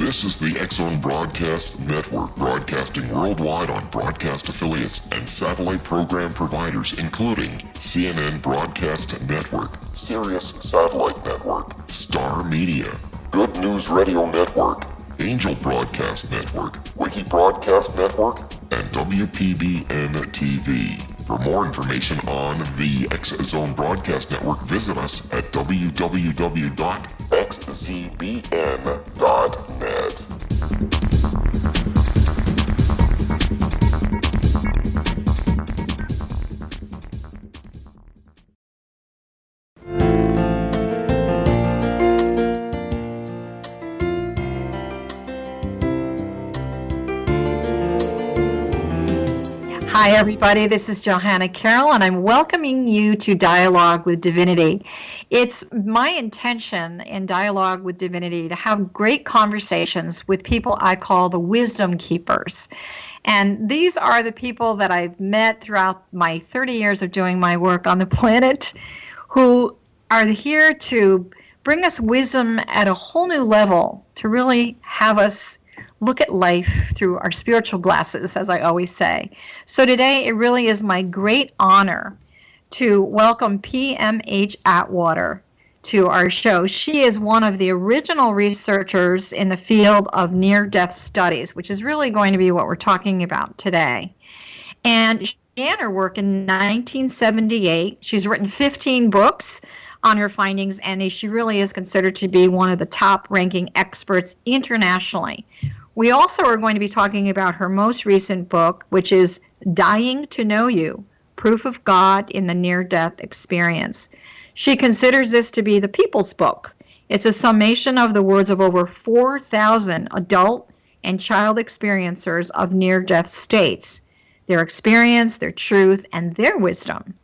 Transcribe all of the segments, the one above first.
This is the X-Zone Broadcast Network, broadcasting worldwide on broadcast affiliates and satellite program providers, including CNN Broadcast Network, Sirius Satellite Network, Star Media, Good News Radio Network, Angel Broadcast Network, Wiki Broadcast Network, and WPBN TV. For more information on the X-Zone Broadcast Network, visit us at www.xzbn.net. Hi, everybody. This is Johanna Carroll, and I'm welcoming you to Dialogue with Divinity. It's my intention in Dialogue with Divinity to have great conversations with people I call the wisdom keepers. And these are the people that I've met throughout my 30 years of doing my work on the planet who are here to bring us wisdom at a whole new level, to really have us look at life through our spiritual glasses, as I always say. So today, it really is my great honor to welcome PMH Atwater to our show. She is one of the original researchers in the field of near-death studies, which is really going to be what we're talking about today. And she began her work in 1978. She's written 15 books on her findings, and she really is considered to be one of the top-ranking experts internationally. We also are going to be talking about her most recent book, which is Dying to Know You, Proof of God in the Near-Death Experience. She considers this to be the people's book. It's a summation of the words of over 4,000 adult and child experiencers of near-death states, their experience, their truth, and their wisdom.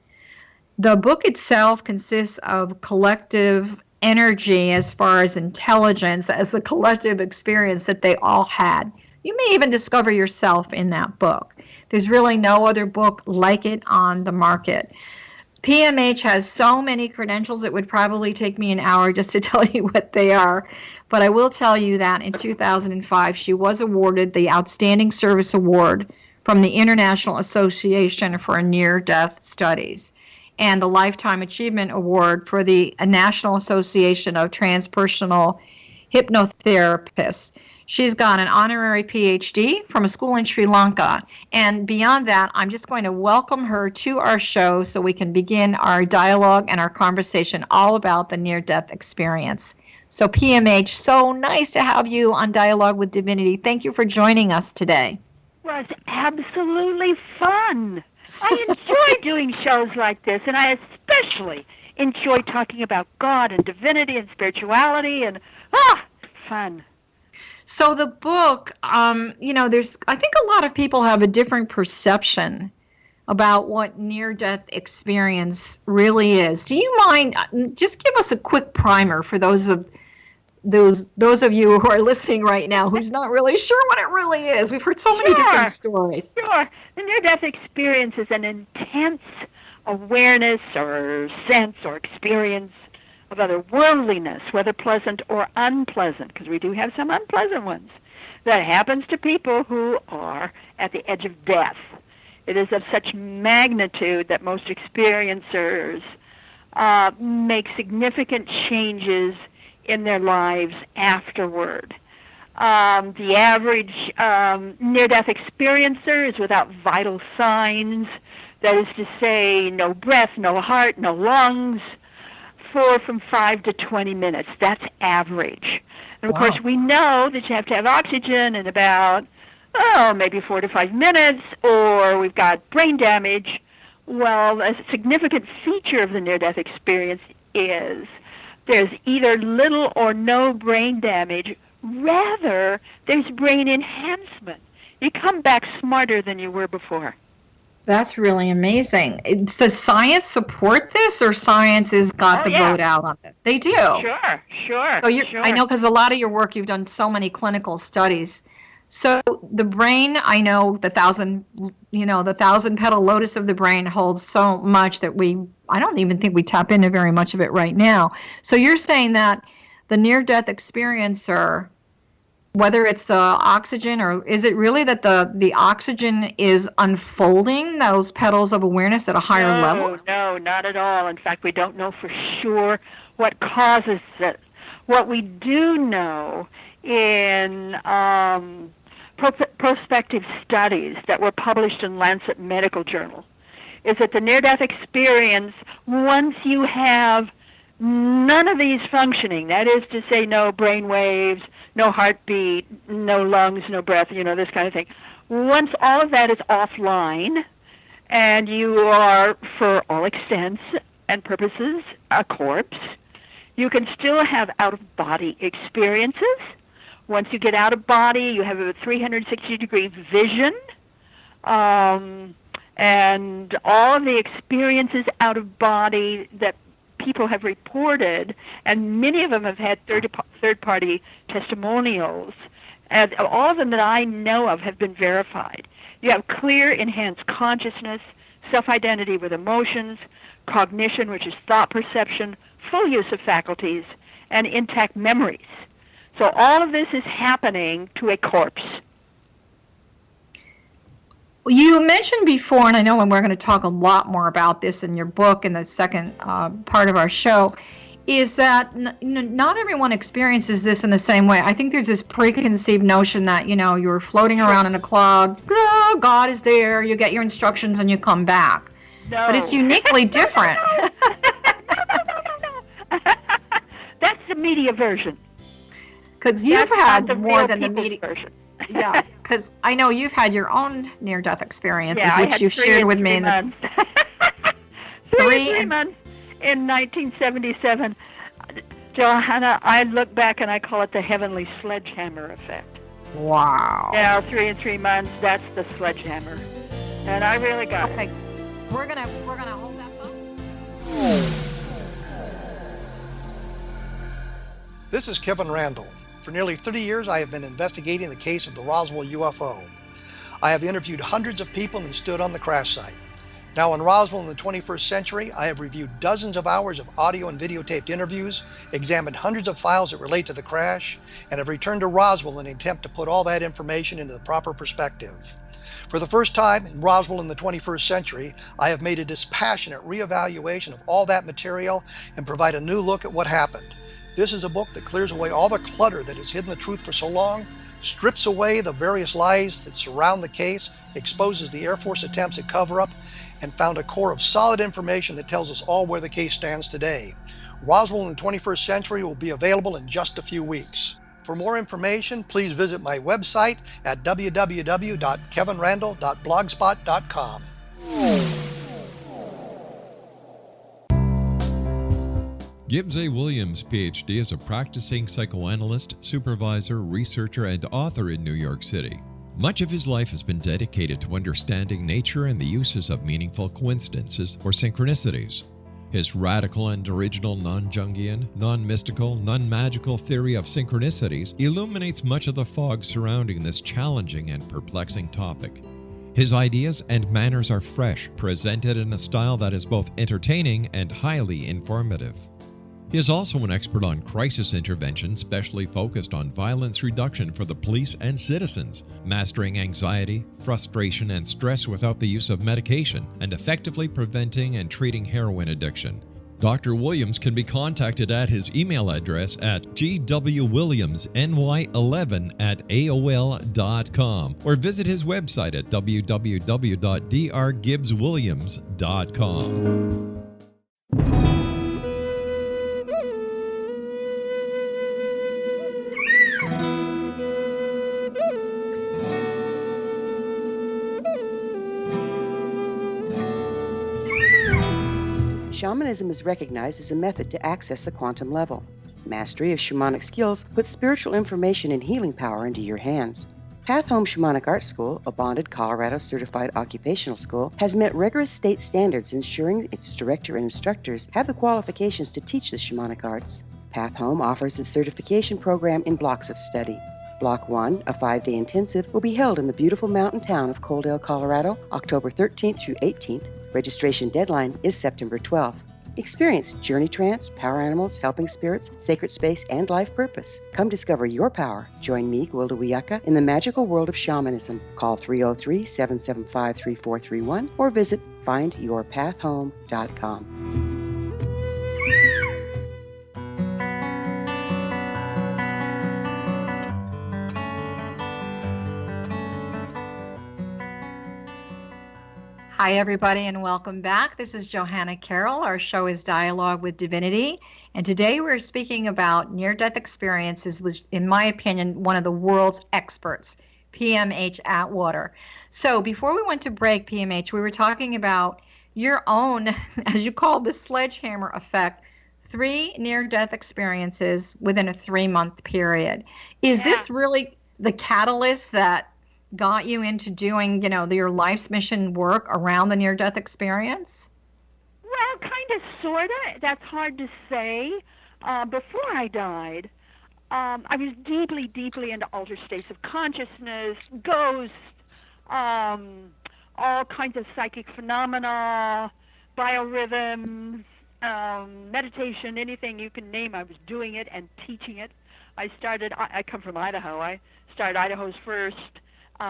The book itself consists of collective energy as far as intelligence, as the collective experience that they all had. You may even discover yourself in that book. There's really no other book like it on the market. PMH has so many credentials, it would probably take me an hour just to tell you what they are. But I will tell you that in 2005, she was awarded the Outstanding Service Award from the International Association for Near-Death Studies, and the Lifetime Achievement Award for the National Association of Transpersonal Hypnotherapists. She's got an honorary PhD from a school in Sri Lanka. And beyond that, I'm just going to welcome her to our show so we can begin our dialogue and our conversation all about the near-death experience. So PMH, so nice to have you on Dialogue with Divinity. Thank you for joining us today. It was absolutely fun. I enjoy doing shows like this, and I especially enjoy talking about God and divinity and spirituality and, fun. So the book, I think a lot of people have a different perception about what near-death experience really is. Do you mind, just give us a quick primer for those of you who are listening right now who's not really sure what it really is. We've heard so many different stories. Sure. The near-death experience is an intense awareness or sense or experience of otherworldliness, whether pleasant or unpleasant, because we do have some unpleasant ones, that happens to people who are at the edge of death. It is of such magnitude that most experiencers make significant changes in their lives afterward. The average near-death experiencer is without vital signs, that is to say, no breath, no heart, no lungs, for from 5 to 20 minutes. That's average. And of course, we know that you have to have oxygen in about, maybe 4 to 5 minutes, or we've got brain damage. Well, a significant feature of the near-death experience is there's either little or no brain damage. Rather, there's brain enhancement. You come back smarter than you were before. That's really amazing. Does science support this, or science has got the vote out on it? They do. Sure. So I know, because a lot of your work, you've done so many clinical studies. So the brain, I know the thousand petal lotus of the brain holds so much that I don't even think we tap into very much of it right now. So you're saying that the near-death experiencer whether it's the oxygen, or is it really that the oxygen is unfolding those petals of awareness at a higher level? No, not at all. In fact, we don't know for sure what causes it. What we do know in prospective studies that were published in Lancet Medical Journal is that the near-death experience, once you have none of these functioning, that is to say no brain waves, no heartbeat, no lungs, no breath, this kind of thing. Once all of that is offline and you are, for all extents and purposes, a corpse, you can still have out-of-body experiences. Once you get out of body, you have a 360-degree vision, and all of the experiences out of body that people have reported, and many of them have had third-party testimonials, and all of them that I know of have been verified. You have clear, enhanced consciousness, self-identity with emotions, cognition, which is thought perception, full use of faculties, and intact memories. So all of this is happening to a corpse. You mentioned before, and I know we're going to talk a lot more about this in your book in the second part of our show, is that not everyone experiences this in the same way. I think there's this preconceived notion that, you're floating around in a cloud, God is there, you get your instructions and you come back. No. But it's uniquely different. No. That's the media version. Because you've had more than the media version. Yeah, because I know you've had your own near-death experiences, yeah, which you've shared with me. Months. three months in 1977. Johanna, I look back and I call it the heavenly sledgehammer effect. Wow. Yeah, 3 months, that's the sledgehammer. And I really got it. We're gonna hold that thought. This is Kevin Randall. For nearly 30 years, I have been investigating the case of the Roswell UFO. I have interviewed hundreds of people and stood on the crash site. Now in Roswell in the 21st century, I have reviewed dozens of hours of audio and videotaped interviews, examined hundreds of files that relate to the crash, and have returned to Roswell in an attempt to put all that information into the proper perspective. For the first time in Roswell in the 21st century, I have made a dispassionate reevaluation of all that material and provide a new look at what happened. This is a book that clears away all the clutter that has hidden the truth for so long, strips away the various lies that surround the case, exposes the Air Force attempts at cover-up, and found a core of solid information that tells us all where the case stands today. Roswell in the 21st century will be available in just a few weeks. For more information, please visit my website at www.kevinrandall.blogspot.com. Gibbs A. Williams, Ph.D., is a practicing psychoanalyst, supervisor, researcher, and author in New York City. Much of his life has been dedicated to understanding nature and the uses of meaningful coincidences or synchronicities. His radical and original non-Jungian, non-mystical, non-magical theory of synchronicities illuminates much of the fog surrounding this challenging and perplexing topic. His ideas and manners are fresh, presented in a style that is both entertaining and highly informative. He is also an expert on crisis intervention, specially focused on violence reduction for the police and citizens, mastering anxiety, frustration, and stress without the use of medication, and effectively preventing and treating heroin addiction. Dr. Williams can be contacted at his email address at gwwilliamsny11@aol.com or visit his website at www.drgibbswilliams.com. Shamanism is recognized as a method to access the quantum level. Mastery of shamanic skills puts spiritual information and healing power into your hands. Path Home Shamanic Art School, a bonded Colorado certified occupational school, has met rigorous state standards, ensuring its director and instructors have the qualifications to teach the shamanic arts. Path Home offers its certification program in blocks of study. Block 1, a 5-day intensive, will be held in the beautiful mountain town of Coaldale, Colorado, October 13th through 18th. Registration deadline is September 12th. Experience Journey Trance, Power Animals, Helping Spirits, Sacred Space, and Life Purpose. Come discover your power. Join me, Gwilda Wiyaka, in the magical world of shamanism. Call 303-775-3431 or visit findyourpathhome.com. Hi, everybody, and welcome back. This is Johanna Carroll. Our show is Dialogue with Divinity. And today we're speaking about near-death experiences, which, in my opinion, one of the world's experts, PMH Atwater. So before we went to break, PMH, we were talking about your own, as you call the sledgehammer effect, 3 near-death experiences within a 3-month period. Is this really the catalyst that got you into doing, your life's mission work around the near-death experience? Well, kind of, sort of. That's hard to say. Before I died, I was deeply, deeply into altered states of consciousness, ghosts, all kinds of psychic phenomena, biorhythms, meditation, anything you can name. I was doing it and teaching it. I come from Idaho. I started Idaho's first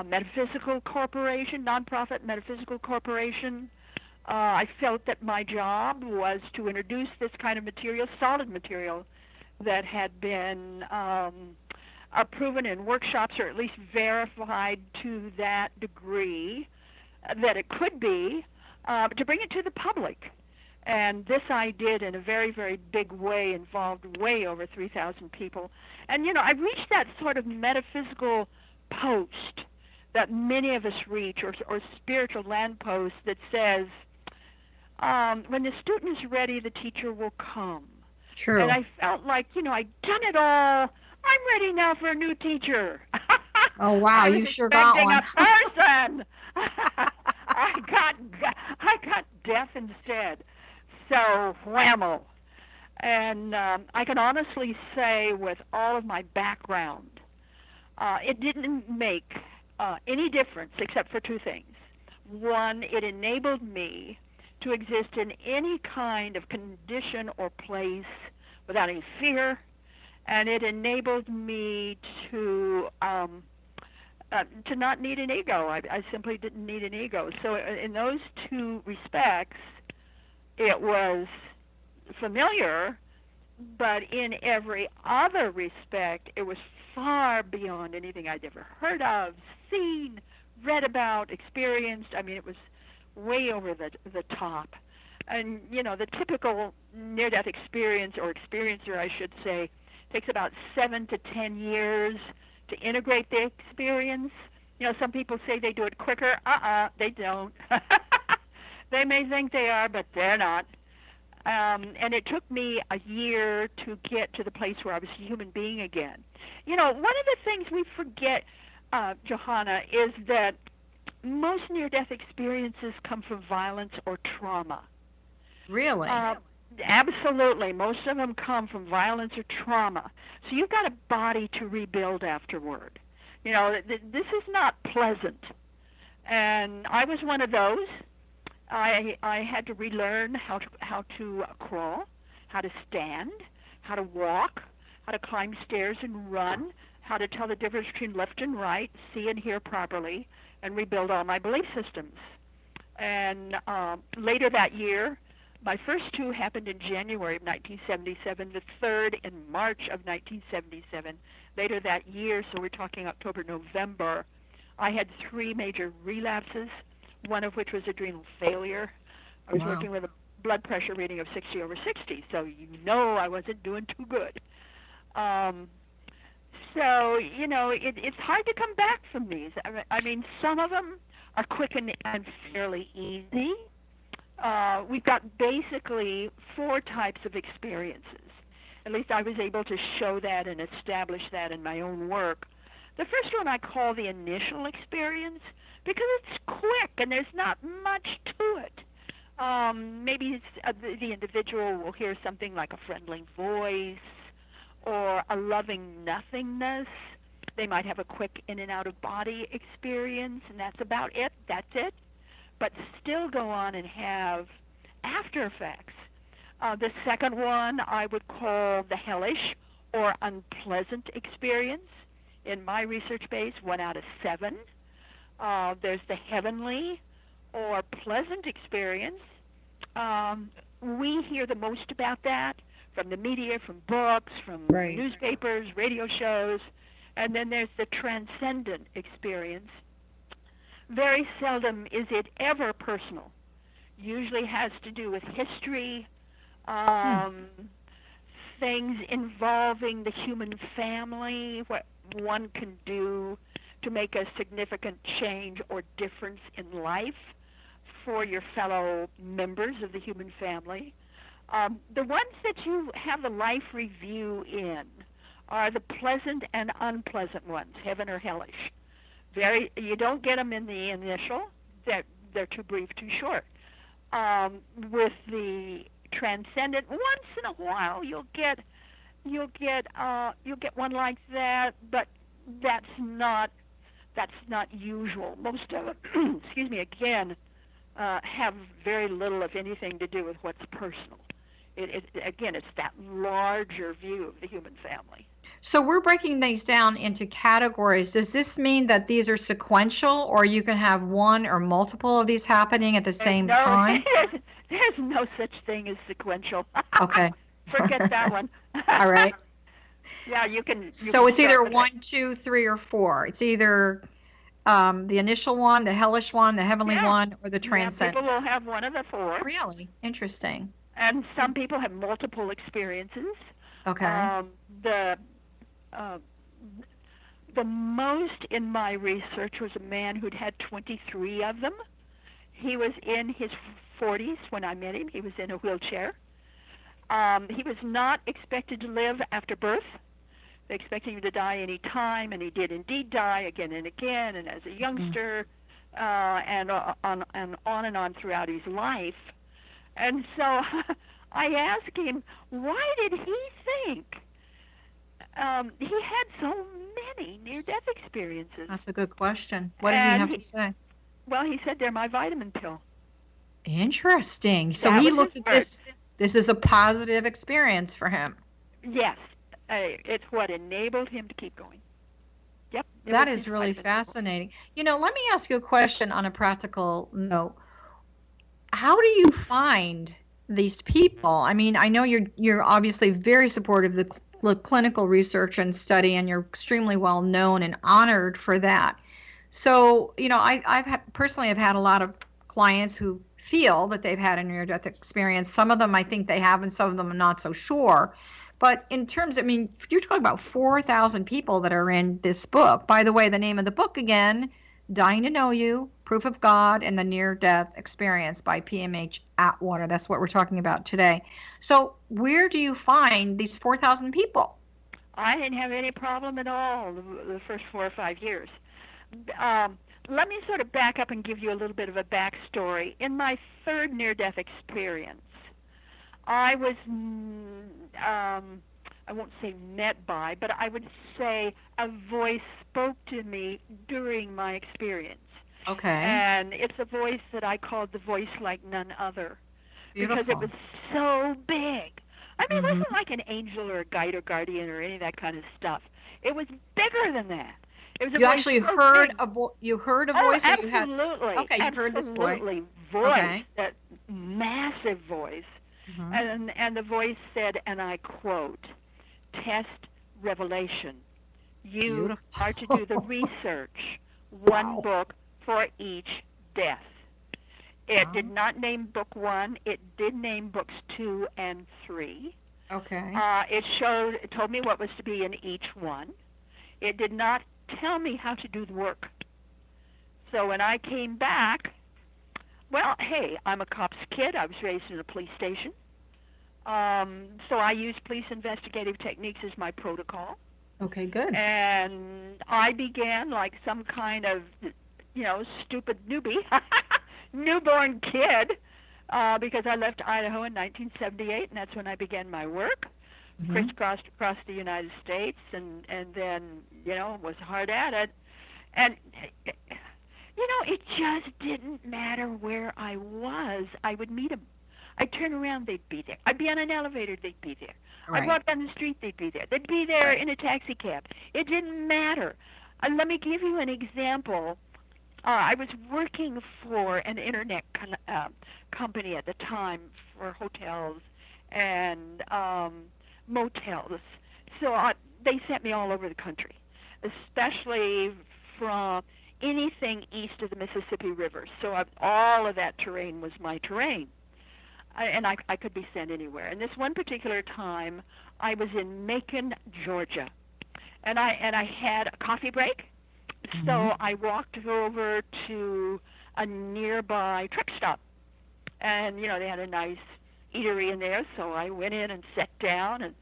metaphysical corporation, nonprofit metaphysical corporation. I felt that my job was to introduce this kind of material, solid material, that had been proven in workshops, or at least verified to that degree that it could be, to bring it to the public. And this I did in a very, very big way, involved way over 3,000 people. And, I reached that sort of metaphysical post that many of us reach, or spiritual lamppost that says, when the student is ready, the teacher will come. True. And I felt like, I'd done it all. I'm ready now for a new teacher. Oh, wow, you sure got one. A person. I got deaf instead. So, whammo. And I can honestly say, with all of my background, it didn't make any difference except for 2 things. One, it enabled me to exist in any kind of condition or place without any fear, and it enabled me to not need an ego. I simply didn't need an ego. So in those 2 respects, it was familiar, but in every other respect, it was far beyond anything I'd ever heard of, seen, read about, experienced. I mean, it was way over the top. And, the typical near-death experience, or experiencer, I should say, takes about 7 to 10 years to integrate the experience. Some people say they do it quicker. They don't. They may think they are, but they're not. And it took me a year to get to the place where I was a human being again. One of the things we forget, Johanna, is that most near-death experiences come from violence or trauma. Really? Absolutely. Most of them come from violence or trauma. So you've got a body to rebuild afterward. This is not pleasant. And I was one of those. I had to relearn how to crawl, how to stand, how to walk, how to climb stairs and run, how to tell the difference between left and right, see and hear properly, and rebuild all my belief systems. And later that year, my first 2 happened in January of 1977, the third in March of 1977. Later that year, so we're talking October, November, I had 3 major relapses, one of which was adrenal failure. I was working with a blood pressure reading of 60/60, so I wasn't doing too good. So, it's hard to come back from these. I mean, some of them are quick and fairly easy. We've got basically 4 types of experiences. At least I was able to show that and establish that in my own work. The first one I call the initial experience because it's quick and there's not much to it. Maybe the individual will hear something like a friendly voice or a loving nothingness. They might have a quick in and out of body experience, and that's about it. That's it. But still go on and have after effects The second one I would call the hellish or unpleasant experience. In my research base, 1 out of 7. There's the heavenly or pleasant experience. We hear the most about that from the media, from books, from newspapers, radio shows. And then there's the transcendent experience. Very seldom is it ever personal. Usually has to do with history, things involving the human family, what one can do to make a significant change or difference in life for your fellow members of the human family. The ones that you have the life review in are the pleasant and unpleasant ones, heaven or hellish. You don't get them in the initial; they're too brief, too short. With the transcendent, once in a while you'll get one like that, but that's not usual. Most of them, excuse me, again, have very little, if anything, to do with what's personal. Again, it's that larger view of the human family. So we're breaking these down into categories. Does this mean that these are sequential, or you can have one or multiple of these happening at the same time? There's no such thing as sequential. Okay. Forget that one. All right. Yeah, you can. So it's either 1, 2, 3, or 4. It's either the initial one, the hellish one, the heavenly one, or the transcendent. People will have one of the 4. Really? Interesting. And some people have multiple experiences. Okay. The most in my research was a man who'd had 23 of them. He was in his 40s when I met him. He was in a wheelchair. He was not expected to live after birth. They expected him to die any time, and he did indeed die again and again, and as a youngster, and on throughout his life. And so I asked him, why did he think he had so many near-death experiences? That's a good question. What did he have to say? Well, he said they're my vitamin pill. Interesting. So he looked at this. This is a positive experience for him. Yes. It's what enabled him to keep going. Yep. That is really fascinating. Let me ask you a question on a practical note. How do you find these people? I mean, I know you're obviously very supportive of the clinical research and study, and you're extremely well known and honored for that. So, I've personally had a lot of clients who feel that they've had a near-death experience. Some of them I think they have, and some of them I'm not so sure. But in terms, you're talking about 4,000 people that are in this book. By the way, the name of the book again, Dying to Know You, Proof of God and the Near-Death Experience by PMH Atwater. That's what we're talking about today. So where do you find these 4,000 people? I didn't have any problem at all the first 4 or 5 years. Let me sort of back up and give you a little bit of a backstory. In my third near-death experience, I was, I won't say met by, but I would say a voice spoke to me during my experience. Okay. And it's a voice that I called the voice like none other. Beautiful. Because it was so big. It wasn't like an angel or a guide or guardian or any of that kind of stuff. It was bigger than that. It was a you voice actually so heard big. you heard a voice? Oh, or you had? absolutely. Okay, you've heard this voice. Absolutely. Okay. That massive voice. And the voice said, and I quote, "Test revelation. You Beautiful. are to do the research. One book for each death." It did not name book 1. It did name books 2 and 3. Okay. It told me what was to be in each one. It did not tell me how to do the work. So when I came back, well, hey, I'm a cop's kid. I was raised in a police station. So I used police investigative techniques as my protocol. Okay, good. And I began like some kind of, stupid newbie, newborn kid, because I left Idaho in 1978, and that's when I began my work. Crisscrossed across the United States, and then, was hard at it. And, it just didn't matter where I was. I would meet I'd turn around, they'd be there. I'd be on an elevator, they'd be there. Right. I'd walk down the street, they'd be there. They'd be there Right. in a taxi cab. It didn't matter. Let me give you an example. I was working for an internet company at the time for hotels and motels. So they sent me all over the country, especially from anything east of the Mississippi River. So all of that terrain was my terrain. And I could be sent anywhere. And this one particular time, I was in Macon, Georgia. And I had a coffee break. So I walked over to a nearby truck stop. And, they had a nice eatery in there. So I went in and sat down and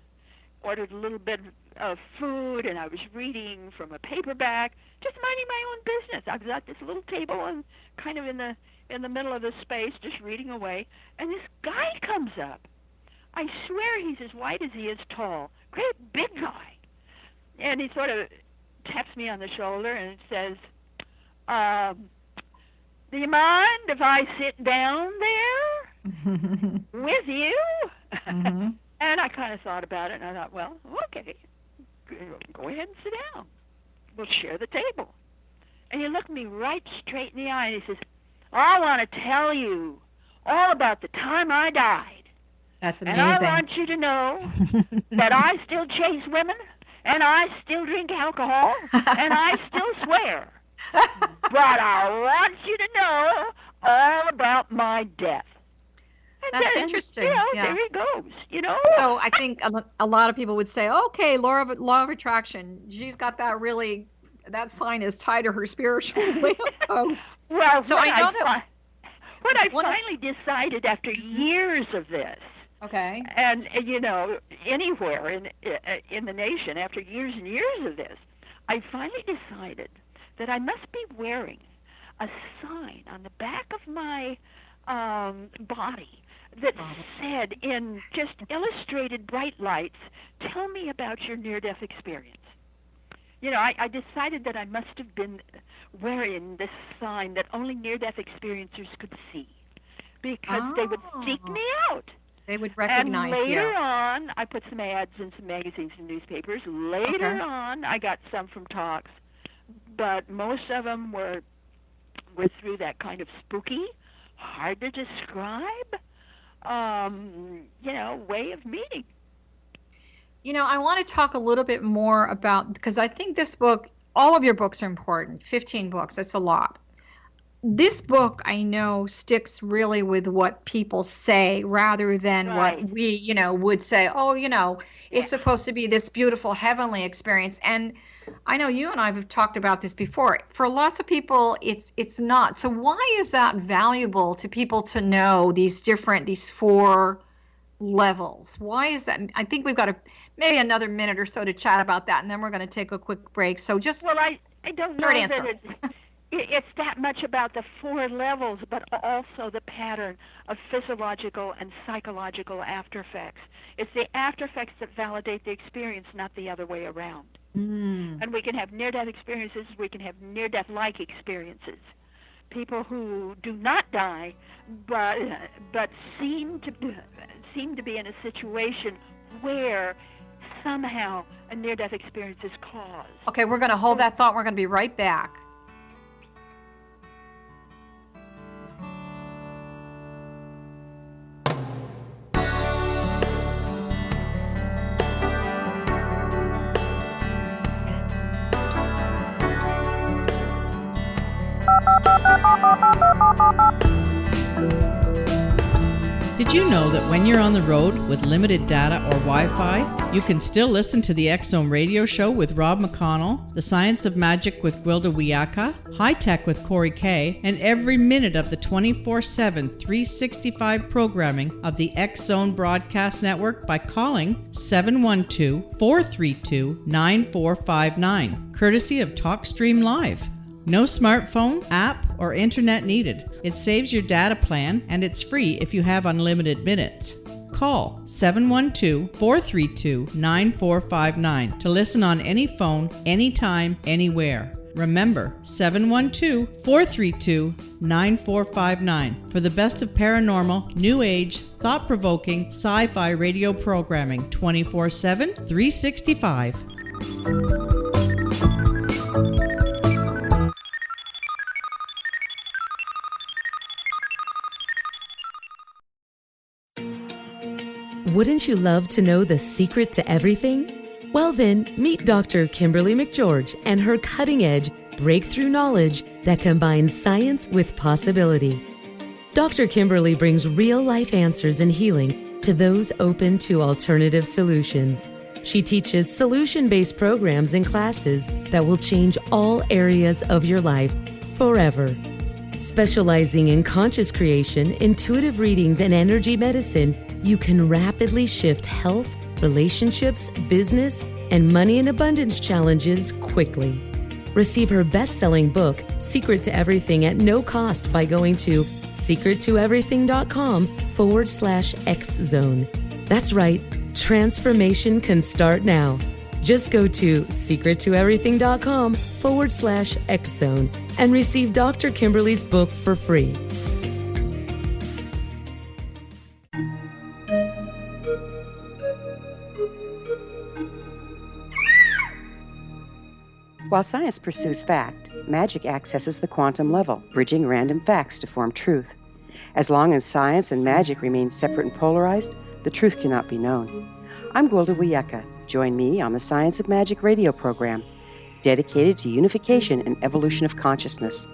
ordered a little bit of food. And I was reading from a paperback, just minding my own business. I was at this little table and kind of in the middle of the space, just reading away. And this guy comes up. I swear he's as white as he is tall. Great big guy. And he sort of taps me on the shoulder and says, do you mind if I sit down there with you? Mm-hmm. And I kind of thought about it, and I thought, well, okay, go ahead and sit down. We'll share the table. And he looked me right straight in the eye, and he says, I want to tell you all about the time I died. That's amazing. And I want you to know that I still chase women, and I still drink alcohol, and I still swear. But I want you to know all about my death. And That's then, interesting. Yeah. There he goes, So I think a lot of people would say, okay, law of attraction, she's got that sign is tied to her spiritual lamppost. Well, so I know that what I finally decided after years of this, okay, and anywhere in the nation, after years and years of this, I finally decided that I must be wearing a sign on the back of my body that said, in just illustrated bright lights, tell me about your near-death experience. I decided that I must have been wearing this sign that only near-death experiencers could see, because they would seek me out. They would recognize you. And later on, I put some ads in some magazines and newspapers. Later on, I got some from talks, but most of them were through that kind of spooky, hard to describe, way of meeting. I want to talk a little bit more about, because I think this book, all of your books are important. 15 books, that's a lot. This book, I know, sticks really with what people say rather than what we, would say, it's supposed to be this beautiful heavenly experience. And I know you and I have talked about this before. For lots of people, it's not. So why is that valuable to people to know these 4 levels? Why is that? I think we've got maybe another minute or so to chat about that, and then we're going to take a quick break. So just I don't know that it's that much about the 4 levels, but also the pattern of physiological and psychological after effects. It's the after effects that validate the experience, not the other way around. And we can have near-death experiences. We can have near-death-like experiences. People who do not die, but seem to be in a situation where somehow a near-death experience is caused. Okay, we're going to hold that thought. We're going to be right back. Did you know that when you're on the road with limited data or Wi-Fi, you can still listen to the X-Zone radio show with Rob McConnell, The Science of Magic with Gwilda Wiyaka, High Tech with Corey Kay, and every minute of the 24/7, 365 programming of the X-Zone Broadcast Network by calling 712-432-9459, courtesy of TalkStream Live. No smartphone, app, or internet needed. It saves your data plan, and it's free if you have unlimited minutes. Call 712-432-9459 to listen on any phone, anytime, anywhere. Remember, 712-432-9459 for the best of paranormal, new age, thought-provoking, sci-fi radio programming 24/7, 365. Wouldn't you love to know the secret to everything? Well then, meet Dr. Kimberly McGeorge and her cutting-edge breakthrough knowledge that combines science with possibility. Dr. Kimberly brings real-life answers and healing to those open to alternative solutions. She teaches solution-based programs and classes that will change all areas of your life forever. Specializing in conscious creation, intuitive readings, and energy medicine, you can rapidly shift health, relationships, business, and money and abundance challenges quickly. Receive her best-selling book, Secret to Everything, at no cost by going to secrettoeverything.com/X-Zone. That's right, transformation can start now. Just go to secrettoeverything.com/X-Zone and receive Dr. Kimberly's book for free. While science pursues fact, magic accesses the quantum level, bridging random facts to form truth. As long as science and magic remain separate and polarized, the truth cannot be known. I'm Gwilda Wiyaka. Join me on the Science of Magic radio program, dedicated to unification and evolution of consciousness.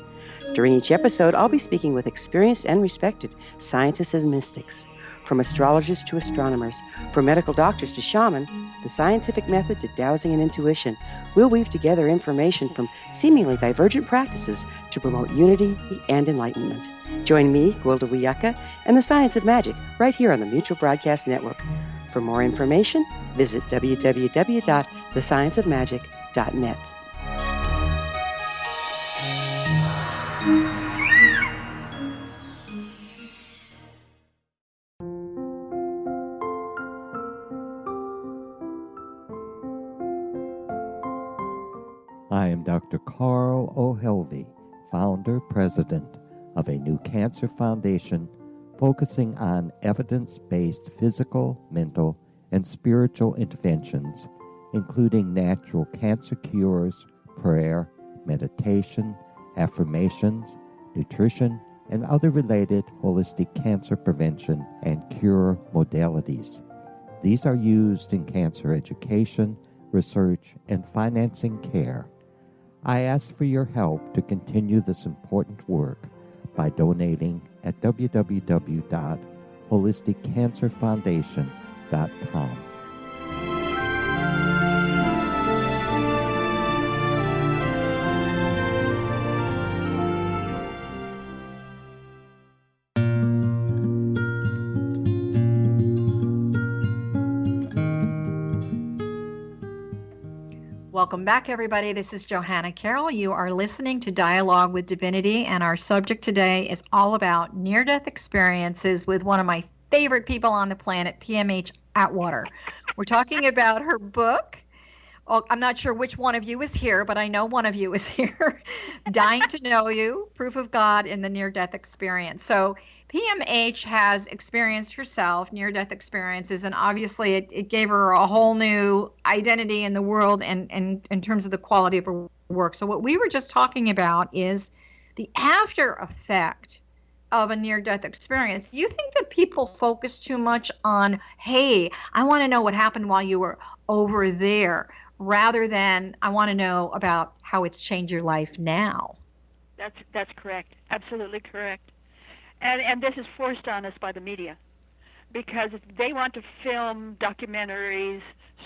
During each episode, I'll be speaking with experienced and respected scientists and mystics. From astrologers to astronomers, from medical doctors to shaman, the scientific method to dowsing and intuition, we'll weave together information from seemingly divergent practices to promote unity and enlightenment. Join me, Gwilda Wiyaka, and the Science of Magic right here on the Mutual Broadcast Network. For more information, visit www.thescienceofmagic.net. I am Dr. Carl O'Helvey, founder, president of a new cancer foundation focusing on evidence-based physical, mental, and spiritual interventions, including natural cancer cures, prayer, meditation, affirmations, nutrition, and other related holistic cancer prevention and cure modalities. These are used in cancer education, research, and financing care. I ask for your help to continue this important work by donating at www.holisticcancerfoundation.com. Welcome back, everybody. This is Johanna Carroll. You are listening to Dialogue with Divinity, and our subject today is all about near-death experiences with one of my favorite people on the planet, PMH Atwater. We're talking about her book. Oh, I'm not sure which one of you is here, but I know one of you is here. Dying to Know You, Proof of God in the Near-Death Experience. So PMH has experienced herself near-death experiences, and obviously it gave her a whole new identity in the world and in terms of the quality of her work. So what we were just talking about is the after effect of a near-death experience. Do you think that people focus too much on, hey, I want to know what happened while you were over there, rather than I want to know about how it's changed your life now? That's correct. Absolutely correct. And this is forced on us by the media, because they want to film documentaries,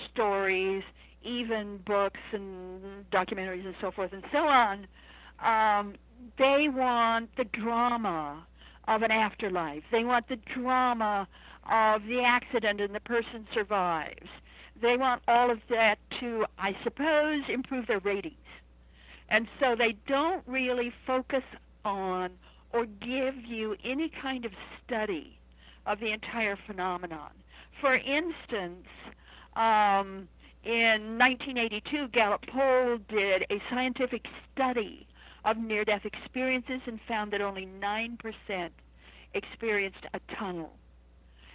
stories, even books and documentaries and so forth and so on. They want the drama of an afterlife. They want the drama of the accident and the person survives. They want all of that to, I suppose, improve their ratings. And so they don't really focus on or give you any kind of study of the entire phenomenon. For instance, in 1982, Gallup poll did a scientific study of near-death experiences and found that only 9% experienced a tunnel.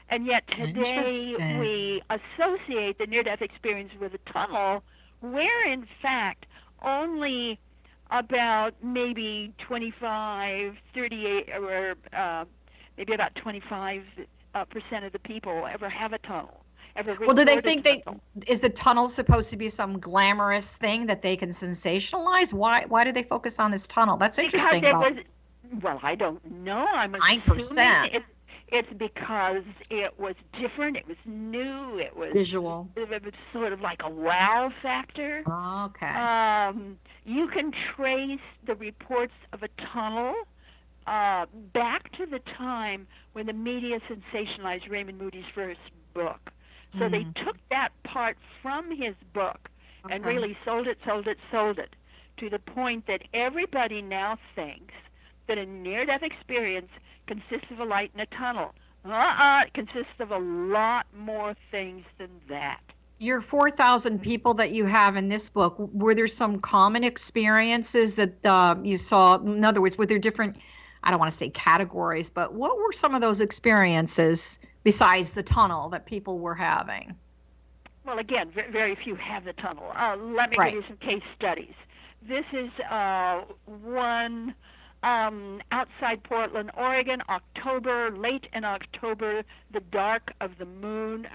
And yet today we associate the near-death experience with a tunnel, where in fact only about maybe 25, 38, or maybe about 25% of the people ever have a tunnel. Well, do they think is the tunnel supposed to be some glamorous thing that they can sensationalize? Why do they focus on this tunnel? That's interesting. Because well, I don't know. I'm 9%. It's because it was different. It was new. It was visual. It was sort of like a wow factor. Oh, okay. You can trace the reports of a tunnel back to the time when the media sensationalized Raymond Moody's first book. So they took that part from his book and really sold it to the point that everybody now thinks that a near-death experience consists of a light in a tunnel. It consists of a lot more things than that. Your 4,000 people that you have in this book, were there some common experiences that you saw? In other words, were there different, I don't want to say categories, but what were some of those experiences besides the tunnel that people were having? Well, again, very few have the tunnel. Let me give you some case studies. This is one outside Portland, Oregon, late in October, the dark of the moon.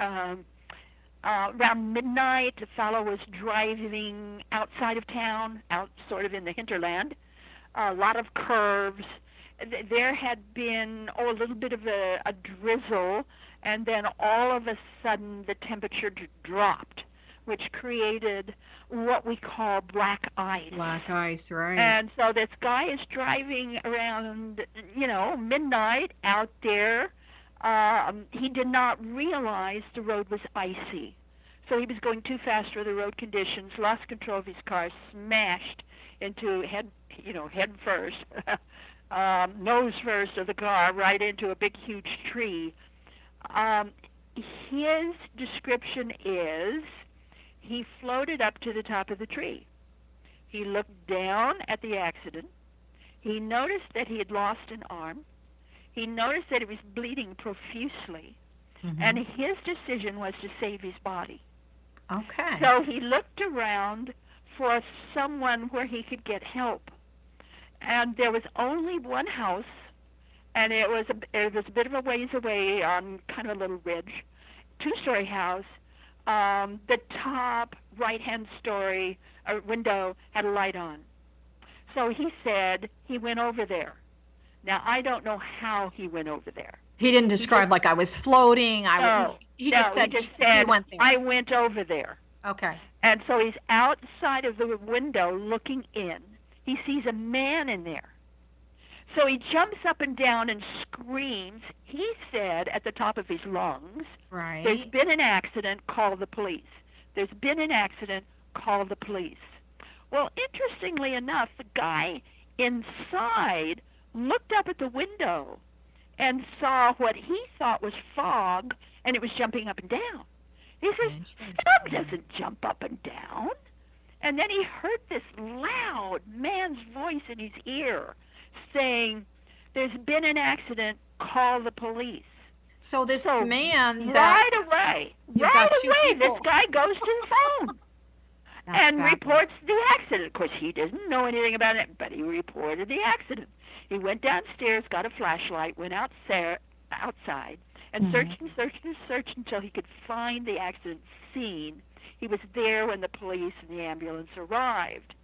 Around midnight, the fellow was driving outside of town, out sort of in the hinterland. A lot of curves. There had been a little bit of a drizzle, and then all of a sudden the temperature dropped, which created what we call black ice. Black ice, right. And so this guy is driving around, midnight out there. He did not realize the road was icy. So he was going too fast for the road conditions, lost control of his car, smashed into head first, nose first of the car, right into a big, huge tree. His description is he floated up to the top of the tree. He looked down at the accident. He noticed that he had lost an arm. He noticed that it was bleeding profusely. And his decision was to save his body. Okay. So he looked around for someone where he could get help. And there was only one house, and it was a bit of a ways away on kind of a little ridge, 2-story house. The top right-hand story window had a light on. So he said he went over there. Now, I don't know how he went over there. He didn't describe like I was floating. He just said he went there. I went over there. Okay. And so he's outside of the window looking in. He sees a man in there. So he jumps up and down and screams. He said at the top of his lungs, right. There's been an accident, call the police. There's been an accident, call the police. Well, interestingly enough, the guy inside looked up at the window and saw what he thought was fog, and it was jumping up and down. He says, fog doesn't jump up and down. And then he heard this loud man's voice in his ear saying, there's been an accident, call the police. So this man right away, this guy goes to the phone and reports the accident. Of course, he doesn't know anything about it, but he reported the accident. He went downstairs, got a flashlight, went outside, and searched and searched and searched until he could find the accident scene. He was there when the police and the ambulance arrived.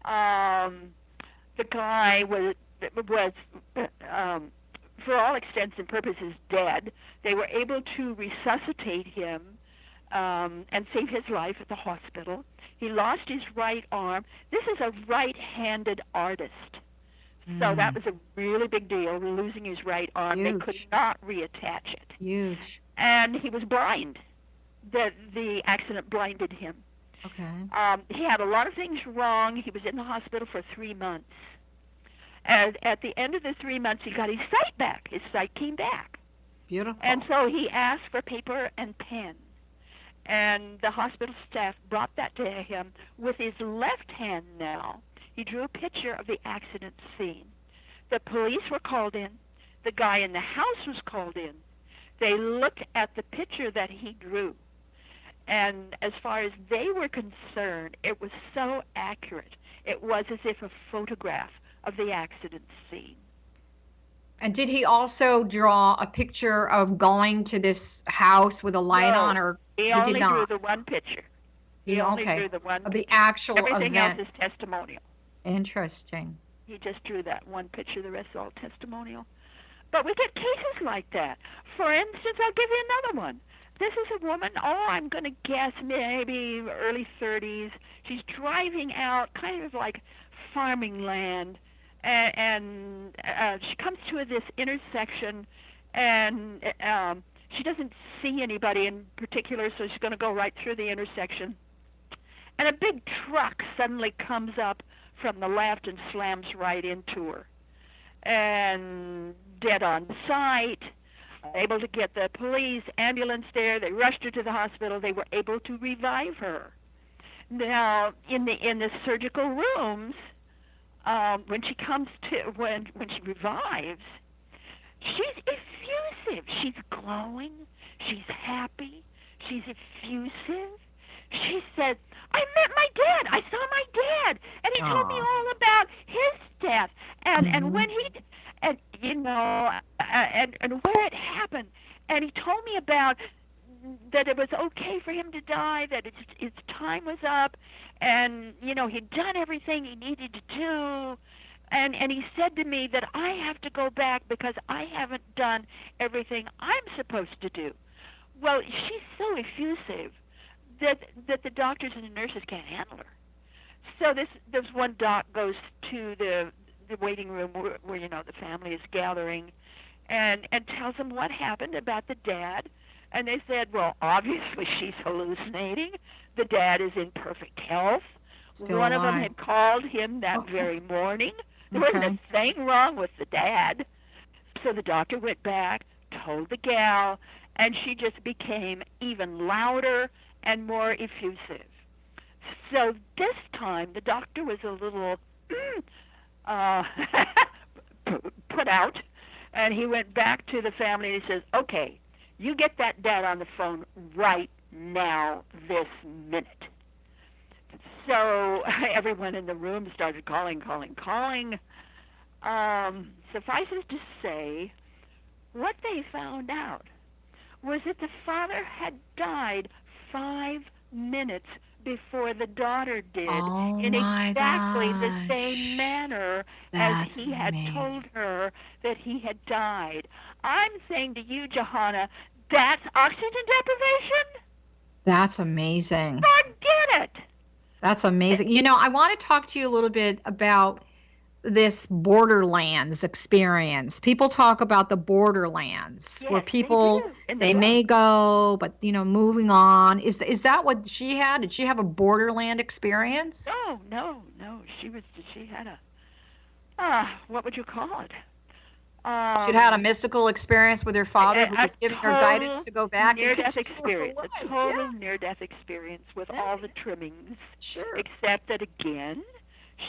The guy was for all extents and purposes, dead. They were able to resuscitate him and save his life at the hospital. He lost his right arm. This is a right-handed artist. So that was a really big deal, losing his right arm. Huge. They could not reattach it. Huge. And he was blind. The accident blinded him. Okay. He had a lot of things wrong. He was in the hospital for 3 months. And at the end of the 3 months, he got his sight back. His sight came back. Beautiful. And so he asked for paper and pen. And the hospital staff brought that to him with his left hand now. He drew a picture of the accident scene. The police were called in. The guy in the house was called in. They looked at the picture that he drew. And as far as they were concerned, it was so accurate. It was as if a photograph of the accident scene. And did he also draw a picture of going to this house with a light No, on, or he he only did drew not? the one picture. He He only okay. drew the one Of the picture. actual Everything event. else is testimonial. Interesting. He just drew that one picture. The rest is all testimonial. But we get cases like that. For instance, I'll give you another one. This is a woman, I'm going to guess maybe early 30s. She's driving out kind of like farming land, and she comes to this intersection, and she doesn't see anybody in particular, so she's going to go right through the intersection. And a big truck suddenly comes up from the left and slams right into her. And dead on sight, able to get the police, ambulance there. They rushed her to the hospital. They were able to revive her. Now, in the surgical rooms, when she comes to, when she revives, she's effusive. She's glowing. She's happy. She's effusive. She said, I met my dad. I saw my dad. And he told me all about his death. And when he, and you know, and where it happened. And he told me about that it was okay for him to die, that its time was up, and, you know, he'd done everything he needed to do. And he said to me that I have to go back because I haven't done everything I'm supposed to do. Well, she's so effusive that the doctors and the nurses can't handle her. So this one doc goes to the waiting room where you know the family is gathering, and tells them what happened about the dad. And they said, well, obviously she's hallucinating. The dad is in perfect health. Still One alive. of them had called him that very morning. There wasn't a thing wrong with the dad. So the doctor went back, told the gal, and she just became even louder and more effusive. So this time the doctor was a little put out, and he went back to the family and he says, okay, you get that dad on the phone right now, this minute. So everyone in the room started calling. Suffices to say, what they found out was that the father had died 5 minutes before the daughter did, in exactly the same manner as he had told her that he had died. I'm saying to you, Johanna, that's oxygen deprivation? That's amazing. Forget it. That's amazing. You know, I want to talk to you a little bit about this borderlands experience. People talk about the borderlands, Yes, where people they may go, but you know, moving on. Is that what she had? Did she have a borderland experience? No. She had a what would you call it? She'd had a mystical experience with her father, who was giving her guidance to go back and continue her life. A total near-death experience with all the trimmings. Sure. Except that, again,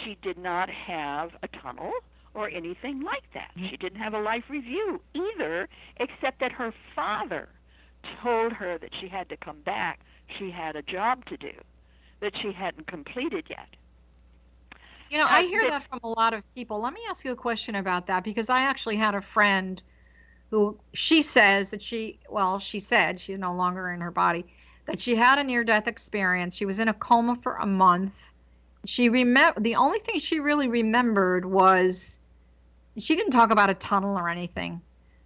she did not have a tunnel or anything like that. She didn't have a life review either, except that her father told her that she had to come back. She had a job to do that she hadn't completed yet. You know, I hear that from a lot of people. Let me ask you a question about that, because I actually had a friend who, she says that she said, she's no longer in her body, that she had a near-death experience. She was in a coma for a month. The only thing she really remembered was, she didn't talk about a tunnel or anything.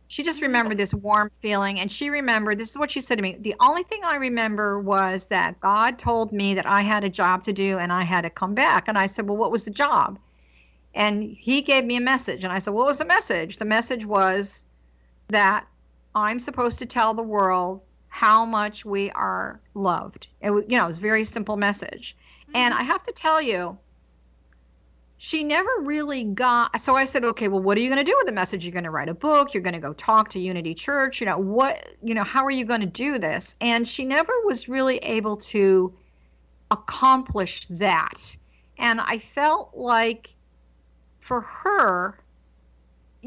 She just remembered this warm feeling, and she remembered, this is what she said to me, the only thing I remember was that God told me that I had a job to do and I had to come back. And I said, well, what was the job? And he gave me a message. And I said, what was the message? The message was that I'm supposed to tell the world how much we are loved. It was a very simple message. And I have to tell you, she never really got, so I said, okay, well, what are you going to do with the message? You're going to write a book, you're going to go talk to Unity Church, how are you going to do this? And she never was really able to accomplish that. And I felt like for her,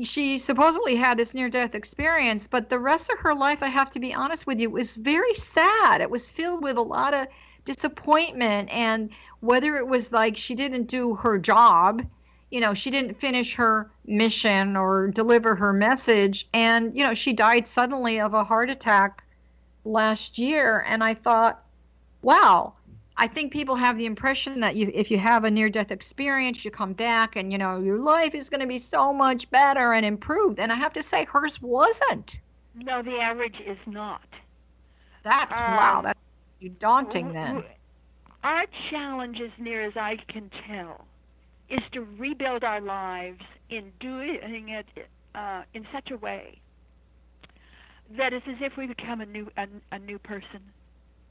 she supposedly had this near-death experience, but the rest of her life, I have to be honest with you, was very sad. It was filled with a lot of disappointment, and whether it was like she didn't do her job, she didn't finish her mission or deliver her message, and she died suddenly of a heart attack last year. And I thought, wow, I think people have the impression that if you have a near-death experience, you come back and your life is going to be so much better and improved. And I have to say, hers wasn't. No, the average is not. That's wow, that's daunting then. Our challenge, as near as I can tell, is to rebuild our lives in doing it in such a way that it's as if we become a new person.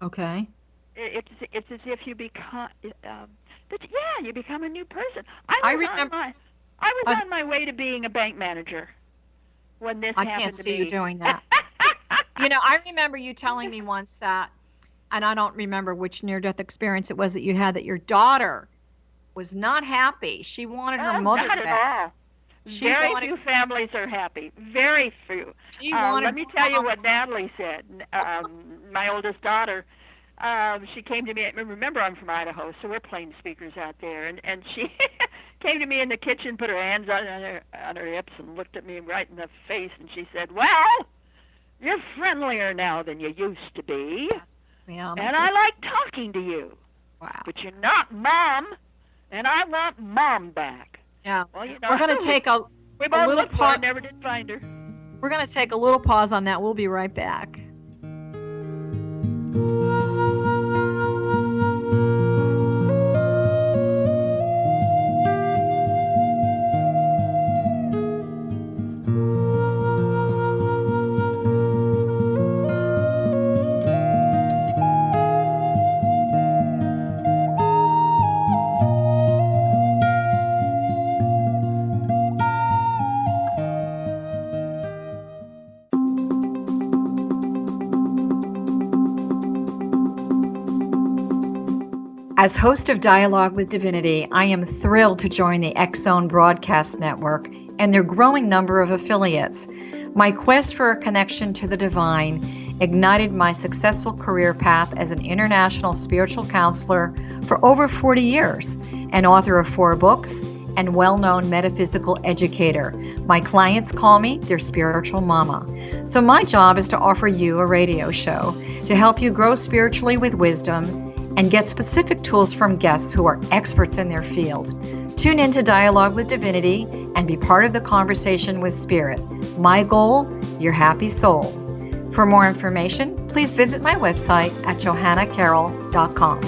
Okay. It's as if you become you become a new person. I was on my way to being a bank manager when this happened to me. I can't see you doing that. I remember you telling me once that, and I don't remember which near-death experience it was that you had, that your daughter was not happy. She wanted her mother back. Not at all. Very few families are happy. Very few. Let me tell you what Natalie said. My oldest daughter, she came to me. Remember, I'm from Idaho, so we're plain speakers out there. And she came to me in the kitchen, put her hands on her hips, and looked at me right in the face, and she said, "Well, you're friendlier now than you used to be, and I like talking to you. Wow. But you're not Mom, and I want Mom back." Yeah. Well, we're going to take a little pause. Never did find her. We're going to take a little pause on that. We'll be right back. As host of Dialogue with Divinity, I am thrilled to join the X-Zone Broadcast Network and their growing number of affiliates. My quest for a connection to the divine ignited my successful career path as an international spiritual counselor for over 40 years, an author of 4 books, and well-known metaphysical educator. My clients call me their spiritual mama. So my job is to offer you a radio show to help you grow spiritually with wisdom and get specific tools from guests who are experts in their field. Tune in to Dialogue with Divinity and be part of the conversation with Spirit. My goal, your happy soul. For more information, please visit my website at johannacarroll.com.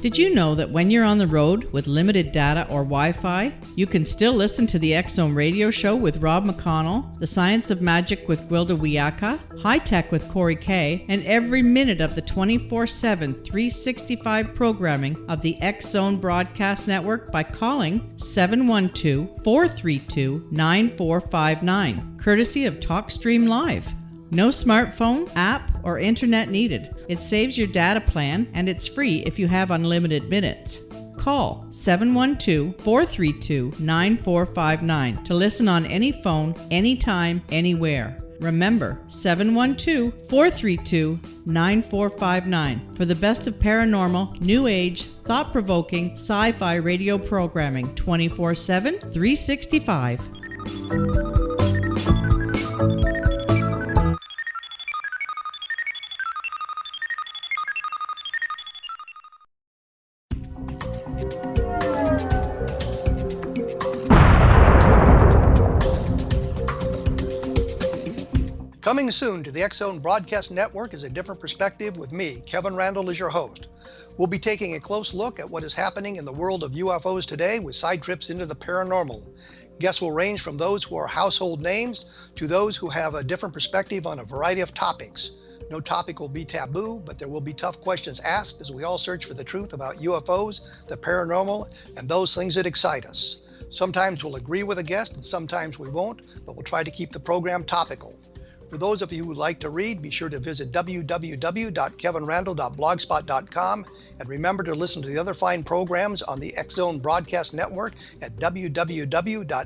Did you know that when you're on the road with limited data or Wi-Fi, you can still listen to the X-Zone radio show with Rob McConnell, The Science of Magic with Gwilda Wiyaka, High Tech with Corey Kay, and every minute of the 24/7, 365 programming of the X-Zone Broadcast Network by calling 712-432-9459, courtesy of TalkStream Live. No smartphone, app, or internet needed. It saves your data plan, and it's free if you have unlimited minutes. Call 712-432-9459 to listen on any phone, anytime, anywhere. Remember, 712-432-9459 for the best of paranormal, new age, thought-provoking, sci-fi radio programming 24/7, 365. Coming soon to the X-Zone Broadcast Network is A Different Perspective with me, Kevin Randall, as your host. We'll be taking a close look at what is happening in the world of UFOs today with side trips into the paranormal. Guests will range from those who are household names to those who have a different perspective on a variety of topics. No topic will be taboo, but there will be tough questions asked as we all search for the truth about UFOs, the paranormal, and those things that excite us. Sometimes we'll agree with a guest and sometimes we won't, but we'll try to keep the program topical. For those of you who would like to read, be sure to visit www.kevinrandle.blogspot.com and remember to listen to the other fine programs on the X Zone Broadcast Network at www.xzbn.net.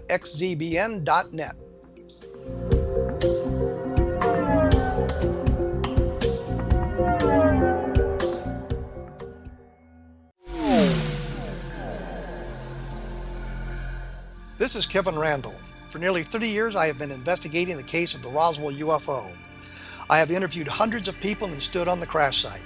This is Kevin Randle. For nearly 30 years, I have been investigating the case of the Roswell UFO. I have interviewed hundreds of people and stood on the crash site.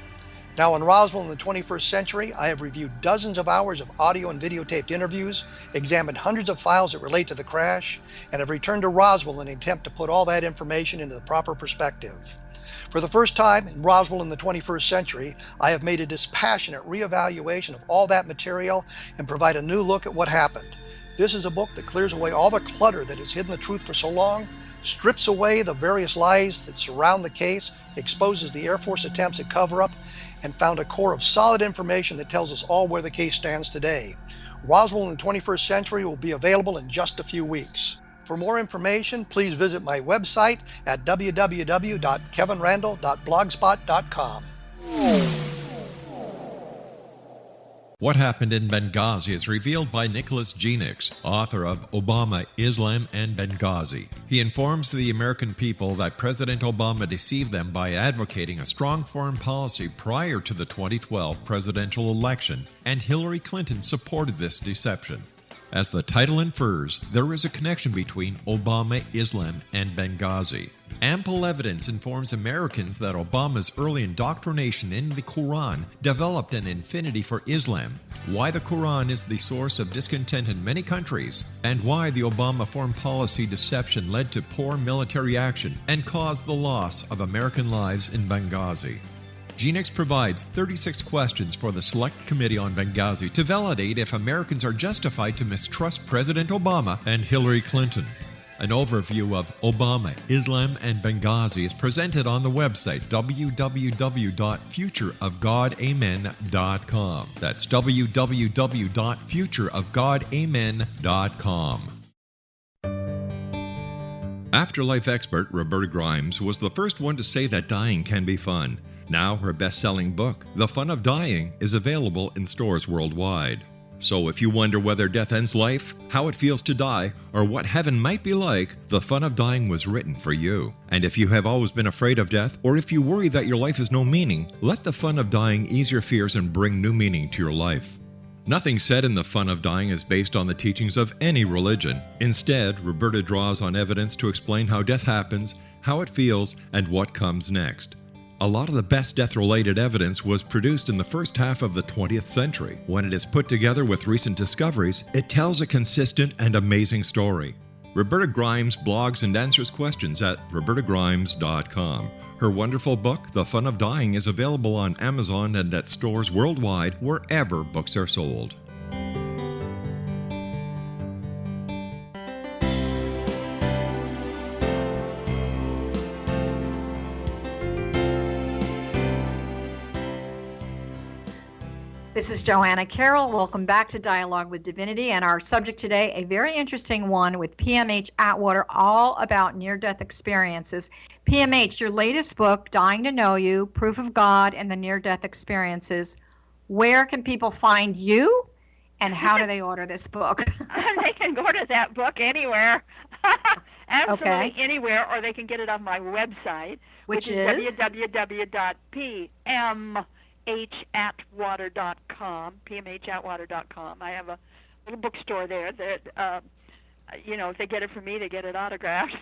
Now in Roswell in the 21st century, I have reviewed dozens of hours of audio and videotaped interviews, examined hundreds of files that relate to the crash, and have returned to Roswell in an attempt to put all that information into the proper perspective. For the first time in Roswell in the 21st century, I have made a dispassionate reevaluation of all that material and provide a new look at what happened. This is a book that clears away all the clutter that has hidden the truth for so long, strips away the various lies that surround the case, exposes the Air Force attempts at cover-up, and found a core of solid information that tells us all where the case stands today. Roswell in the 21st century will be available in just a few weeks. For more information, please visit my website at www.kevinrandle.blogspot.com. What Happened in Benghazi is revealed by Nicholas Genix, author of Obama, Islam, and Benghazi. He informs the American people that President Obama deceived them by advocating a strong foreign policy prior to the 2012 presidential election, and Hillary Clinton supported this deception. As the title infers, there is a connection between Obama, Islam, and Benghazi. Ample evidence informs Americans that Obama's early indoctrination in the Quran developed an affinity for Islam, why the Quran is the source of discontent in many countries, and why the Obama foreign policy deception led to poor military action and caused the loss of American lives in Benghazi. Genix provides 36 questions for the Select Committee on Benghazi to validate if Americans are justified to mistrust President Obama and Hillary Clinton. An overview of Obama, Islam, and Benghazi is presented on the website www.futureofgodamen.com. That's www.futureofgodamen.com. Afterlife expert Roberta Grimes was the first one to say that dying can be fun. Now her best-selling book, The Fun of Dying, is available in stores worldwide. So if you wonder whether death ends life, how it feels to die, or what heaven might be like, The Fun of Dying was written for you. And if you have always been afraid of death, or if you worry that your life has no meaning, let The Fun of Dying ease your fears and bring new meaning to your life. Nothing said in The Fun of Dying is based on the teachings of any religion. Instead, Roberta draws on evidence to explain how death happens, how it feels, and what comes next. A lot of the best death-related evidence was produced in the first half of the 20th century. When it is put together with recent discoveries, it tells a consistent and amazing story. Roberta Grimes blogs and answers questions at robertagrimes.com. Her wonderful book, The Fun of Dying, is available on Amazon and at stores worldwide wherever books are sold. This is Johanna Carroll. Welcome back to Dialogue with Divinity, and our subject today, a very interesting one with PMH Atwater, all about near-death experiences. PMH, your latest book, Dying to Know You, Proof of God and the Near-Death Experiences. Where can people find you, and how do they order this book? They can order that book anywhere. Absolutely anywhere, or they can get it on my website, which is www.PMHAtwater.com, PMHAtwater.com. I have a little bookstore there that, if they get it from me, they get it autographed.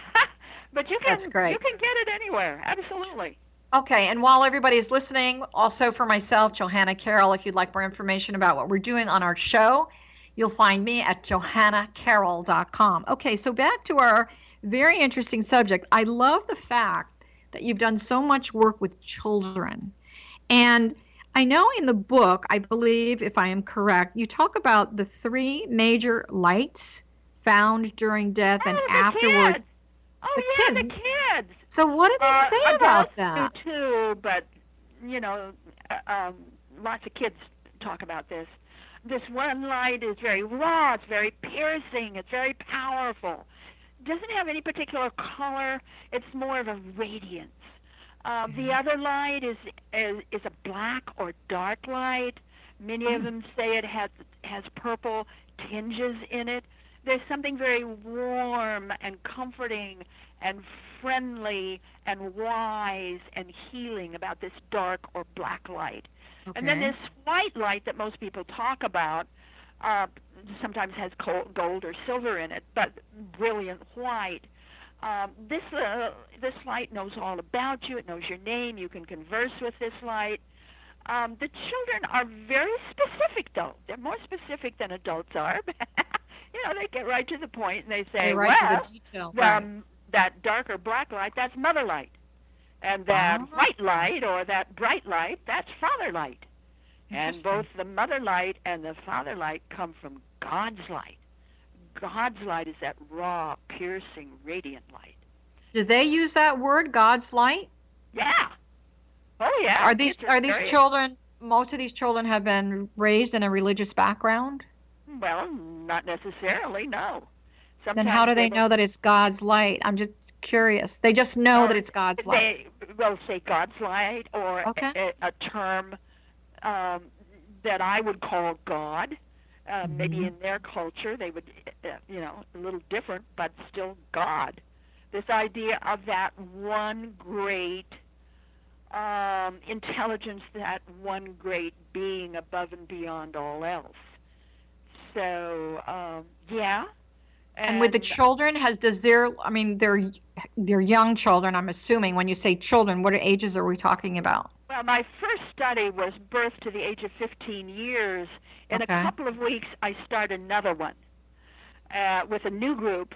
But you can get it anywhere, absolutely. Okay, and while everybody's listening, also for myself, Johanna Carroll, if you'd like more information about what we're doing on our show, you'll find me at johannacarroll.com. Okay, so back to our very interesting subject. I love the fact that you've done so much work with children. And I know in the book, I believe, if I am correct, you talk about the three major lights found during death and the afterward. kids. Oh, The yeah, kids. the kids. So what do they say about that? Adults do too, but, lots of kids talk about this. This one light is very raw, it's very piercing, it's very powerful. It doesn't have any particular color, it's more of a radiance. The other light is a black or dark light. Many of them say it has purple tinges in it. There's something very warm and comforting and friendly and wise and healing about this dark or black light. Okay. And then this white light that most people talk about sometimes has gold or silver in it, but brilliant white. This light knows all about you. It knows your name. You can converse with this light. The children are very specific, though. They're more specific than adults are. They get right to the point and they say, to the detail. That dark or black light, that's mother light. And that white light or that bright light, that's father light. And both the mother light and the father light come from God's light. God's light is that raw, piercing, radiant light. Do they use that word, God's light? Yeah. Oh, yeah. Are these children, most of these children have been raised in a religious background? Well, not necessarily, no. Sometimes then how do they know that it's God's light? I'm just curious. They just know that it's God's light. They'll say God's light or a term that I would call God. Maybe in their culture they would, a little different, but still God. This idea of that one great intelligence, that one great being above and beyond all else. So, yeah. And with the children, they're young children, I'm assuming. When you say children, what ages are we talking about? Well, my first study was birth to the age of 15 years. In a couple of weeks, I start another one with a new group,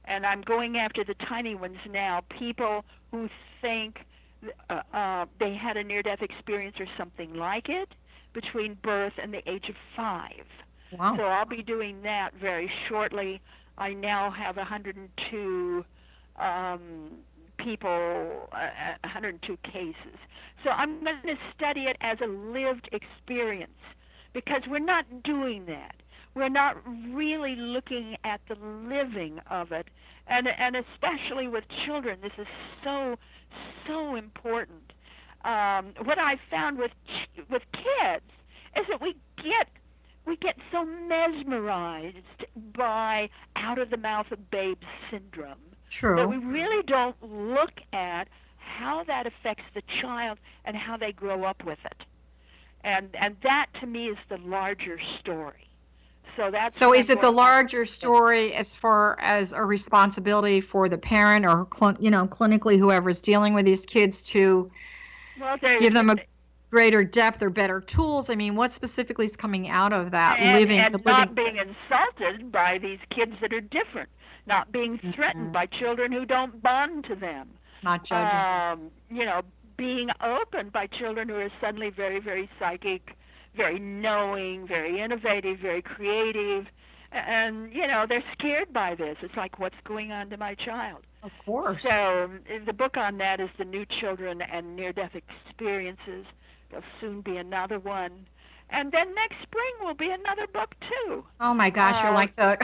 and I'm going after the tiny ones now, people who think they had a near-death experience or something like it between birth and the age of 5. Wow. So I'll be doing that very shortly. I now have 102 people, 102 cases. So I'm going to study it as a lived experience because we're not doing that. We're not really looking at the living of it. And especially with children, this is so important. What I found with kids is that we get so mesmerized by out-of-the-mouth-of-babes syndrome that we really don't look at how that affects the child and how they grow up with it. And that, to me, is the larger story. So is it the larger story as far as a responsibility for the parent or, clinically whoever's dealing with these kids to give them a greater depth or better tools? I mean, what specifically is coming out of that not being insulted by these kids that are different, not being threatened by children who don't bond to them, not judging, being open by children who are suddenly very, very psychic, very knowing, very innovative, very creative, and they're scared by this. It's like, what's going on to my child? Of course. So the book on that is The New Children and Near-Death Experiences. There'll soon be another one. And then next spring will be another book, too. Oh, my gosh, you're like the...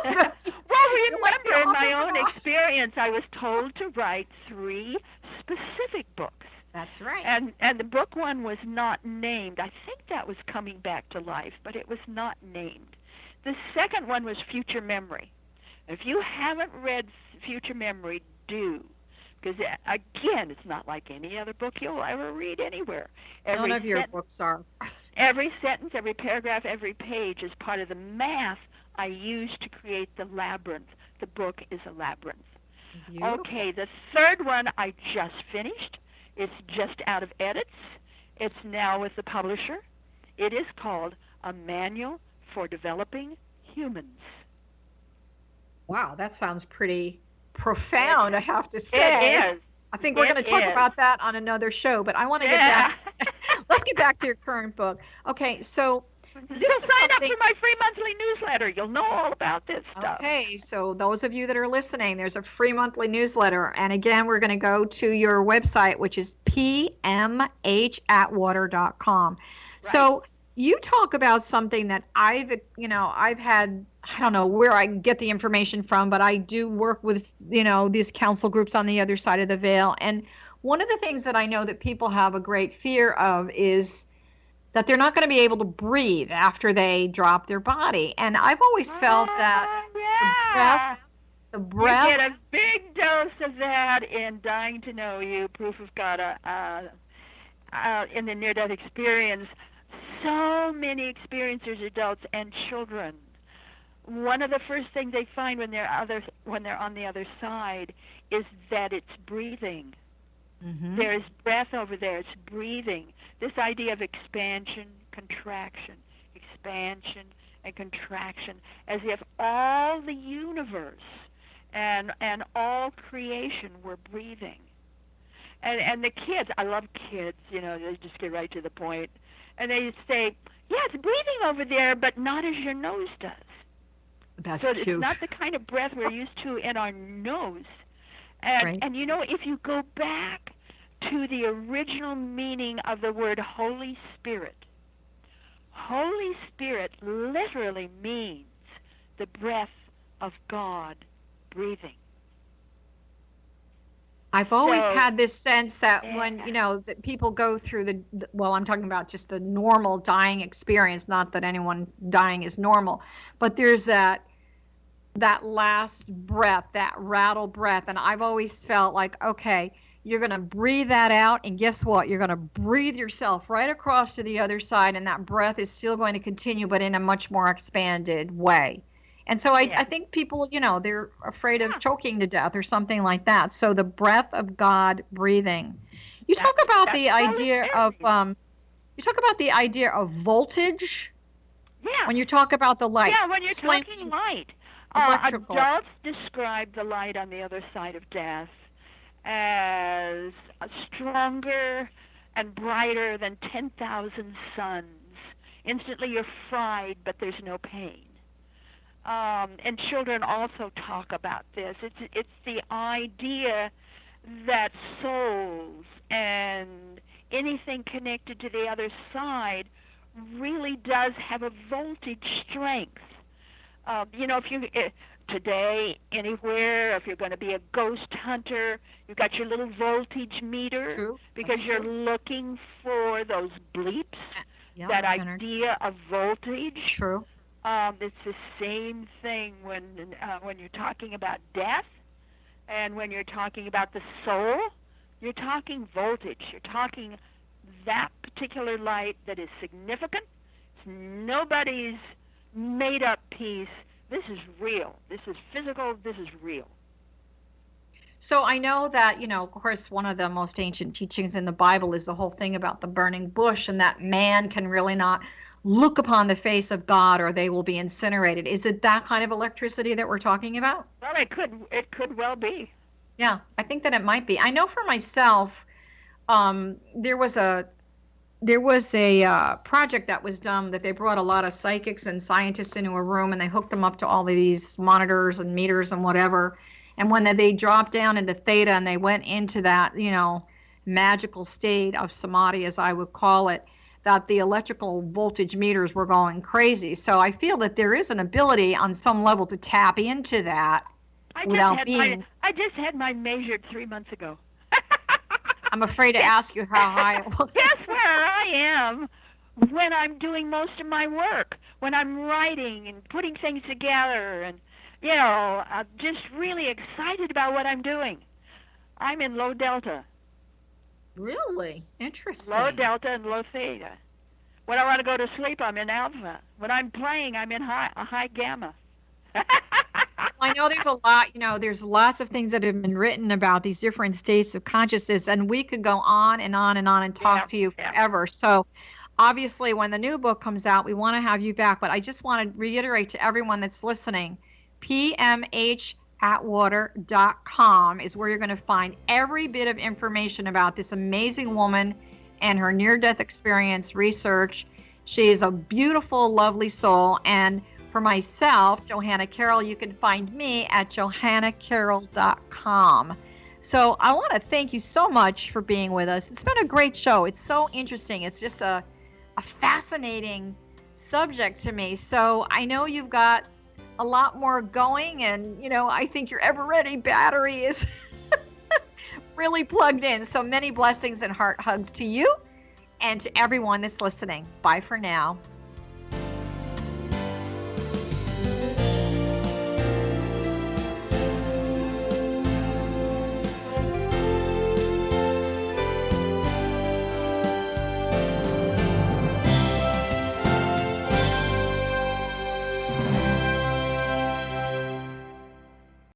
Well, remember, in my own experience, I was told to write 3 specific books. That's right. And the book one was not named. I think that was coming back to life, but it was not named. The second one was Future Memory. If you haven't read Future Memory, do. Because, again, it's not like any other book you'll ever read anywhere. None of your books are. Every sentence, every paragraph, every page is part of the math I used to create the labyrinth. The book is a labyrinth. Beautiful. Okay, the third one I just finished. It's just out of edits. It's now with the publisher. It is called A Manual for Developing Humans. Wow, that sounds pretty profound, I have to say. It is. I think we're going to talk about that on another show, but I want to get back. Let's get back to your current book. Okay, so this is sign up something. for my free monthly newsletter. You'll know all about this stuff. Okay, so those of you that are listening, there's a free monthly newsletter. And again, we're going to go to your website, which is pmhatwater.com. So you talk about something that I've had, I don't know where I get the information from, but I do work with, these council groups on the other side of the veil. And one of the things that I know that people have a great fear of is that they're not going to be able to breathe after they drop their body. And I've always felt that the breath. You get a big dose of that in Dying to Know You, Proof of God, in the near-death experience. So many experiencers, adults and children, one of the first things they find when they're on the other side is that it's breathing. Mm-hmm. There's breath over there. It's breathing. This idea of expansion, contraction, and contraction, as if all the universe and all creation were breathing. And the kids, I love kids, they just get right to the point. And they say, yeah, it's breathing over there, but not as your nose does. That's so cute. It's not the kind of breath we're used to in our nose. And if you go back to the original meaning of the word Holy Spirit literally means the breath of God breathing. I've always had this sense that when, that people go through I'm talking about just the normal dying experience, not that anyone dying is normal, but there's that last breath, that rattle breath. And I've always felt like, okay, you're going to breathe that out. And guess what? You're going to breathe yourself right across to the other side. And that breath is still going to continue, but in a much more expanded way. And so I think people, they're afraid of choking to death or something like that. So the breath of God breathing. You talk about the idea of voltage. Yeah. When you talk about the light. Yeah, when you're talking light. Adults describe the light on the other side of death as stronger and brighter than 10,000 suns. Instantly you're fried, but there's no pain. And children also talk about this. It's the idea that souls and anything connected to the other side really does have a voltage strength. If you today anywhere, if you're going to be a ghost hunter, you've got your little voltage meter because you're looking for those bleeps. That idea of voltage. True. It's the same thing when you're talking about death and when you're talking about the soul. You're talking voltage. You're talking that particular light that is significant. It's nobody's made-up piece. This is real. This is physical. This is real. So I know that, of course, one of the most ancient teachings in the Bible is the whole thing about the burning bush and that man can really not look upon the face of God or they will be incinerated. Is it that kind of electricity that we're talking about? Well, it could well be. Yeah, I think that it might be. I know for myself, there was a project that was done that they brought a lot of psychics and scientists into a room and they hooked them up to all of these monitors and meters and whatever. And when they dropped down into theta and they went into that, magical state of samadhi, as I would call it, that the electrical voltage meters were going crazy. So I feel that there is an ability on some level to tap into that I just had mine measured 3 months ago. I'm afraid to ask you how high it was. Guess where I am when I'm doing most of my work, when I'm writing and putting things together and, I'm just really excited about what I'm doing. I'm in low delta. Really? Interesting. Low delta and low theta. When I want to go to sleep, I'm in alpha. When I'm playing, I'm in high gamma. I know there's a lot, there's lots of things that have been written about these different states of consciousness, and we could go on and on and on and talk to you forever. So obviously when the new book comes out, we want to have you back, but I just want to reiterate to everyone that's listening, PMHAtwater.com is where you're going to find every bit of information about this amazing woman and her near-death experience research. She is a beautiful, lovely soul. And for myself, Johanna Carroll, you can find me at johannacarroll.com. So I want to thank you so much for being with us. It's been a great show. It's so interesting. It's just a fascinating subject to me. So I know you've got a lot more going, and I think your ever ready battery is really plugged in. So many blessings and heart hugs to you and to everyone that's listening. Bye for now.